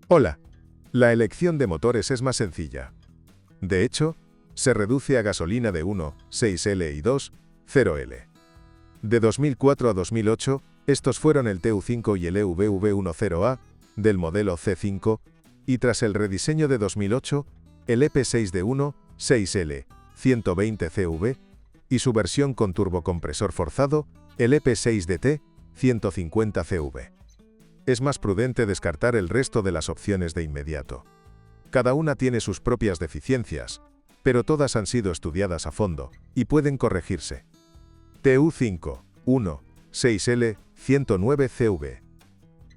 Hola. La elección de motores es más sencilla. De hecho, se reduce a gasolina de 1, 6L y 2, 0L. De 2004 a 2008, estos fueron el TU5 y el EV-V10A, del modelo C5, y tras el rediseño de 2008, el EP6 de 1, 6L, 120CV, y su versión con turbocompresor forzado, el EP6DT, 150CV. Es más prudente descartar el resto de las opciones de inmediato. Cada una tiene sus propias deficiencias, pero todas han sido estudiadas a fondo, y pueden corregirse. TU5, 1, 6L, 109CV.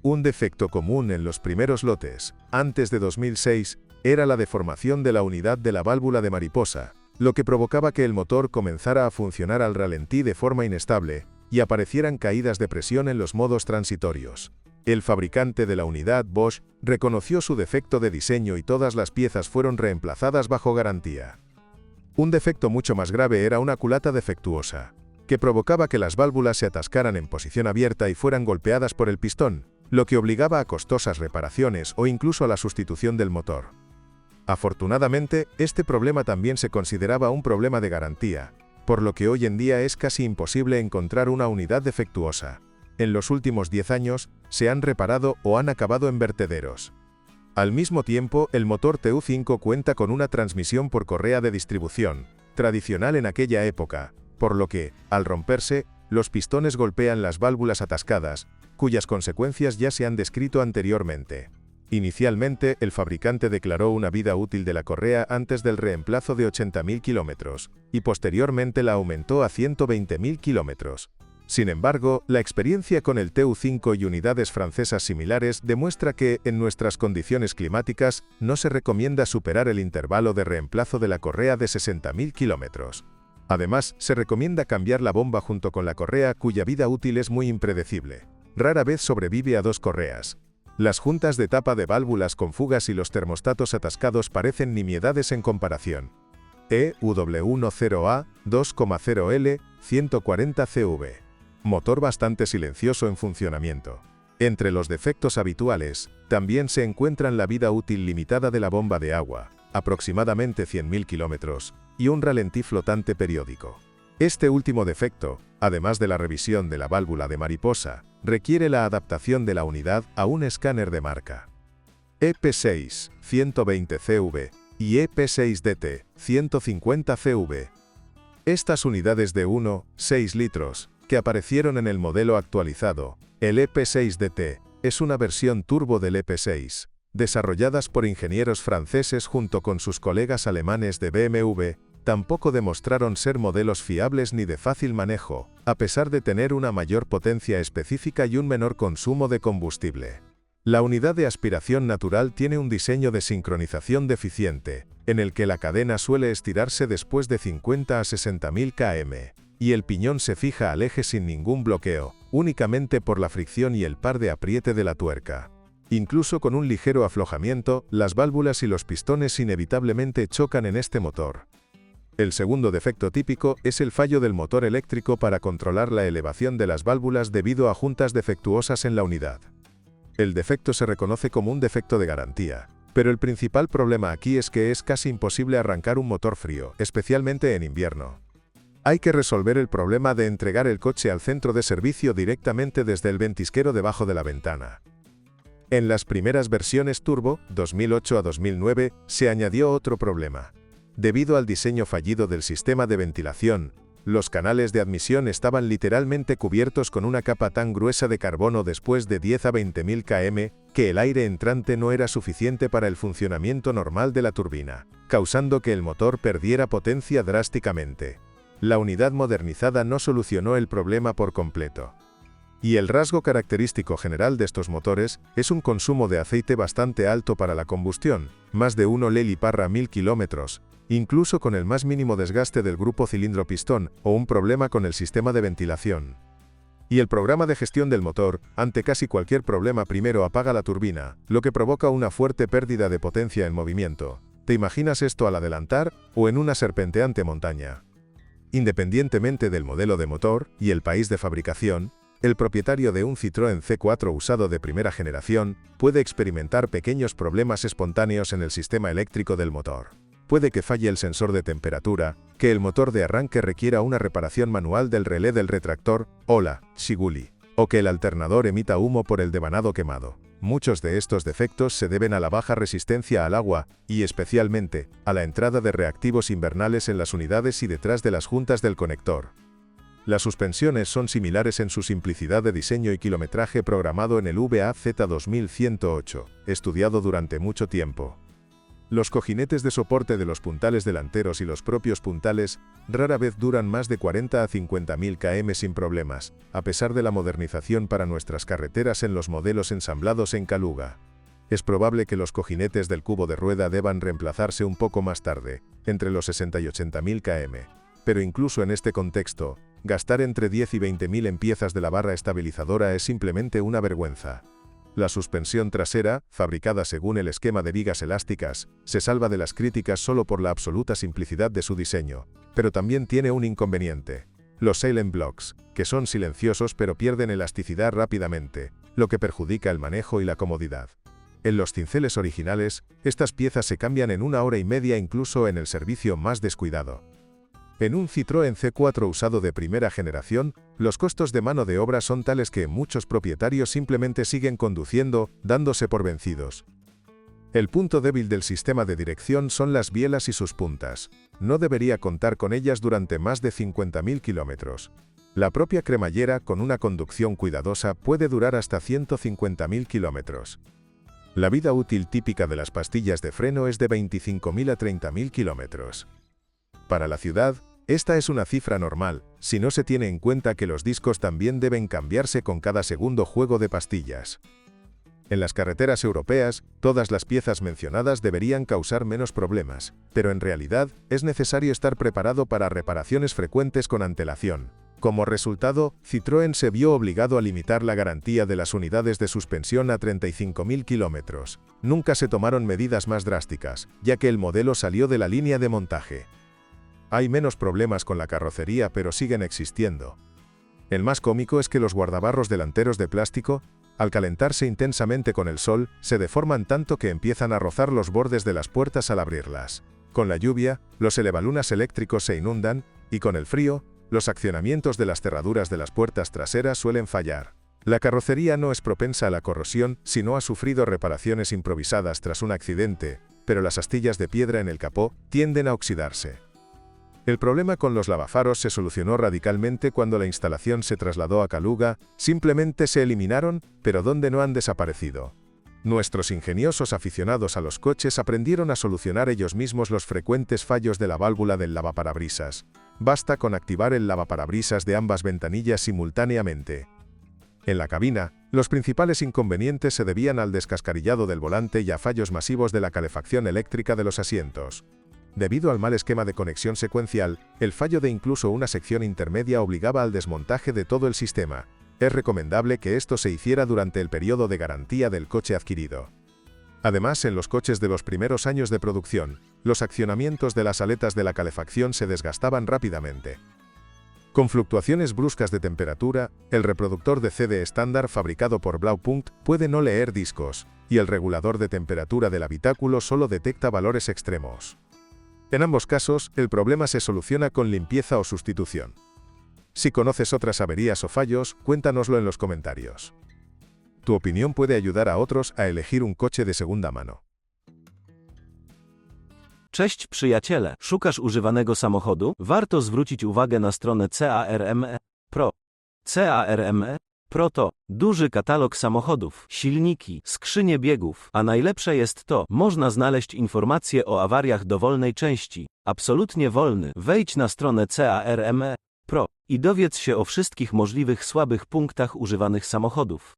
Un defecto común en los primeros lotes, antes de 2006, era la deformación de la unidad de la válvula de mariposa, lo que provocaba que el motor comenzara a funcionar al ralentí de forma inestable, y aparecieran caídas de presión en los modos transitorios. El fabricante de la unidad, Bosch, reconoció su defecto de diseño y todas las piezas fueron reemplazadas bajo garantía. Un defecto mucho más grave era una culata defectuosa, que provocaba que las válvulas se atascaran en posición abierta y fueran golpeadas por el pistón, lo que obligaba a costosas reparaciones o incluso a la sustitución del motor. Afortunadamente, este problema también se consideraba un problema de garantía, por lo que hoy en día es casi imposible encontrar una unidad defectuosa. En los últimos 10 años, se han reparado o han acabado en vertederos. Al mismo tiempo, el motor TU5 cuenta con una transmisión por correa de distribución, tradicional en aquella época, por lo que, al romperse, los pistones golpean las válvulas atascadas, cuyas consecuencias ya se han descrito anteriormente. Inicialmente, el fabricante declaró una vida útil de la correa antes del reemplazo de 80.000 kilómetros, y posteriormente la aumentó a 120.000 kilómetros. Sin embargo, la experiencia con el TU5 y unidades francesas similares demuestra que, en nuestras condiciones climáticas, no se recomienda superar el intervalo de reemplazo de la correa de 60.000 kilómetros. Además, se recomienda cambiar la bomba junto con la correa, cuya vida útil es muy impredecible. Rara vez sobrevive a 2 correas. Las juntas de tapa de válvulas con fugas y los termostatos atascados parecen nimiedades en comparación. EW10A, 2,0L, 140CV. Motor bastante silencioso en funcionamiento. Entre los defectos habituales, también se encuentran la vida útil limitada de la bomba de agua, aproximadamente 100.000 kilómetros, y un ralentí flotante periódico. Este último defecto, además de la revisión de la válvula de mariposa, requiere la adaptación de la unidad a un escáner de marca. EP6, 120CV, y EP6DT, 150CV. Estas unidades de 1,6 litros, que aparecieron en el modelo actualizado, el EP6DT, es una versión turbo del EP6, desarrolladas por ingenieros franceses junto con sus colegas alemanes de BMW, tampoco demostraron ser modelos fiables ni de fácil manejo, a pesar de tener una mayor potencia específica y un menor consumo de combustible. La unidad de aspiración natural tiene un diseño de sincronización deficiente, en el que la cadena suele estirarse después de 50 a 60.000 km. Y el piñón se fija al eje sin ningún bloqueo, únicamente por la fricción y el par de apriete de la tuerca. Incluso con un ligero aflojamiento, las válvulas y los pistones inevitablemente chocan en este motor. El segundo defecto típico es el fallo del motor eléctrico para controlar la elevación de las válvulas debido a juntas defectuosas en la unidad. El defecto se reconoce como un defecto de garantía, pero el principal problema aquí es que es casi imposible arrancar un motor frío, especialmente en invierno. Hay que resolver el problema de entregar el coche al centro de servicio directamente desde el ventisquero debajo de la ventana. En las primeras versiones turbo, 2008 a 2009, se añadió otro problema. Debido al diseño fallido del sistema de ventilación, los canales de admisión estaban literalmente cubiertos con una capa tan gruesa de carbono después de 10 a 20.000 km, que el aire entrante no era suficiente para el funcionamiento normal de la turbina, causando que el motor perdiera potencia drásticamente. La unidad modernizada no solucionó el problema por completo. Y el rasgo característico general de estos motores es un consumo de aceite bastante alto para la combustión, más de 1 LL/1000 km, incluso con el más mínimo desgaste del grupo cilindro-pistón o un problema con el sistema de ventilación. Y el programa de gestión del motor, ante casi cualquier problema primero apaga la turbina, lo que provoca una fuerte pérdida de potencia en movimiento. ¿Te imaginas esto al adelantar o en una serpenteante montaña? Independientemente del modelo de motor y el país de fabricación, El propietario de un Citroën C4 usado de primera generación puede experimentar pequeños problemas espontáneos en el sistema eléctrico del motor. Puede que falle el sensor de temperatura, que el motor de arranque requiera una reparación manual del relé del retractor, o la Shiguli, o que el alternador emita humo por el devanado quemado. Muchos de estos defectos se deben a la baja resistencia al agua, y especialmente, a la entrada de reactivos invernales en las unidades y detrás de las juntas del conector. Las suspensiones son similares en su simplicidad de diseño y kilometraje programado en el VAZ 2108, estudiado durante mucho tiempo. Los cojinetes de soporte de los puntales delanteros y los propios puntales rara vez duran más de 40 a 50.000 km sin problemas, a pesar de la modernización para nuestras carreteras en los modelos ensamblados en Kaluga. Es probable que los cojinetes del cubo de rueda deban reemplazarse un poco más tarde, entre los 60 y 80.000 km. Pero incluso en este contexto, gastar entre 10 y 20.000 en piezas de la barra estabilizadora es simplemente una vergüenza. La suspensión trasera, fabricada según el esquema de vigas elásticas, se salva de las críticas solo por la absoluta simplicidad de su diseño, pero también tiene un inconveniente. Los silent blocks, que son silenciosos pero pierden elasticidad rápidamente, lo que perjudica el manejo y la comodidad. En los cinceles originales, estas piezas se cambian en 1 hora y media incluso en el servicio más descuidado. En un Citroën C4 usado de primera generación, los costos de mano de obra son tales que muchos propietarios simplemente siguen conduciendo, dándose por vencidos. El punto débil del sistema de dirección son las bielas y sus puntas. No debería contar con ellas durante más de 50.000 kilómetros. La propia cremallera, con una conducción cuidadosa, puede durar hasta 150.000 kilómetros. La vida útil típica de las pastillas de freno es de 25.000 a 30.000 kilómetros. Para la ciudad, esta es una cifra normal, si no se tiene en cuenta que los discos también deben cambiarse con cada segundo juego de pastillas. En las carreteras europeas, todas las piezas mencionadas deberían causar menos problemas, pero en realidad, es necesario estar preparado para reparaciones frecuentes con antelación. Como resultado, Citroën se vio obligado a limitar la garantía de las unidades de suspensión a 35.000 kilómetros. Nunca se tomaron medidas más drásticas, ya que el modelo salió de la línea de montaje. Hay menos problemas con la carrocería, pero siguen existiendo. El más cómico es que los guardabarros delanteros de plástico, al calentarse intensamente con el sol, se deforman tanto que empiezan a rozar los bordes de las puertas al abrirlas. Con la lluvia, los elevalunas eléctricos se inundan, y con el frío, los accionamientos de las cerraduras de las puertas traseras suelen fallar. La carrocería no es propensa a la corrosión si no ha sufrido reparaciones improvisadas tras un accidente, pero las astillas de piedra en el capó tienden a oxidarse. El problema con los lavafaros se solucionó radicalmente cuando la instalación se trasladó a Kaluga, simplemente se eliminaron, pero donde no han desaparecido. Nuestros ingeniosos aficionados a los coches aprendieron a solucionar ellos mismos los frecuentes fallos de la válvula del lavaparabrisas. Basta con activar el lavaparabrisas de ambas ventanillas simultáneamente. En la cabina, los principales inconvenientes se debían al descascarillado del volante y a fallos masivos de la calefacción eléctrica de los asientos. Debido al mal esquema de conexión secuencial, el fallo de incluso una sección intermedia obligaba al desmontaje de todo el sistema. Es recomendable que esto se hiciera durante el periodo de garantía del coche adquirido. Además, en los coches de los primeros años de producción, los accionamientos de las aletas de la calefacción se desgastaban rápidamente. Con fluctuaciones bruscas de temperatura, el reproductor de CD estándar fabricado por Blaupunkt puede no leer discos, y el regulador de temperatura del habitáculo solo detecta valores extremos. En ambos casos, el problema se soluciona con limpieza o sustitución. Si conoces otras averías o fallos, cuéntanoslo en los comentarios. Tu opinión puede ayudar a otros a elegir un coche de segunda mano. Cześć przyjaciele, szukasz używanego samochodu? Warto zwrócić uwagę na stronę CARME Pro. CARME Pro to duży katalog samochodów, silniki, skrzynie biegów, a najlepsze jest to, można znaleźć informacje o awariach dowolnej części, absolutnie wolny. Wejdź na stronę CARME Pro i dowiedz się o wszystkich możliwych słabych punktach używanych samochodów.